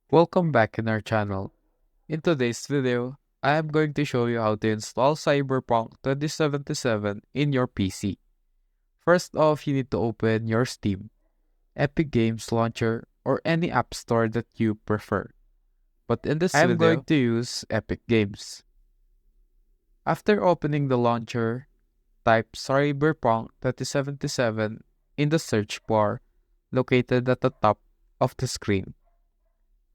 Welcome back in our channel. In today's video, I am going to show you how to install Cyberpunk 2077 in your PC. First off, you need to open your Steam, Epic Games Launcher, or any app store that you prefer. But in this video, I am going to use Epic Games. After opening the launcher, type Cyberpunk 2077 in the search bar located at the top of the screen.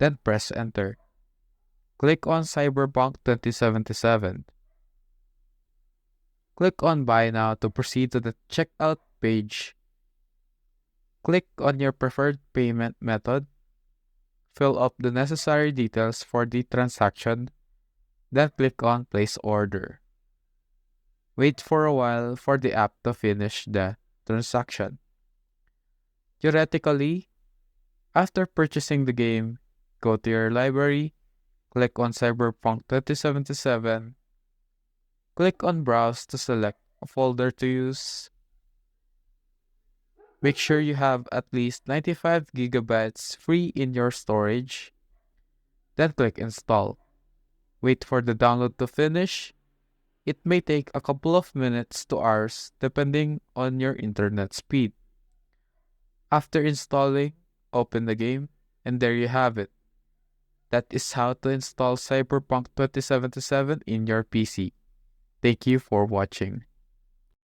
Then press enter. Click on Cyberpunk 2077. Click on Buy Now to proceed to the checkout page. Click on your preferred payment method. Fill up the necessary details for the transaction. Then click on Place Order. Wait for a while for the app to finish the transaction. Theoretically, after purchasing the game, go to your library, click on Cyberpunk 2077, click on Browse to select a folder to use. Make sure you have at least 95 gigabytes free in your storage. Then click Install. Wait for the download to finish. It may take a couple of minutes to hours depending on your internet speed. After installing, open the game, and there you have it. That is how to install Cyberpunk 2077 in your PC. Thank you for watching.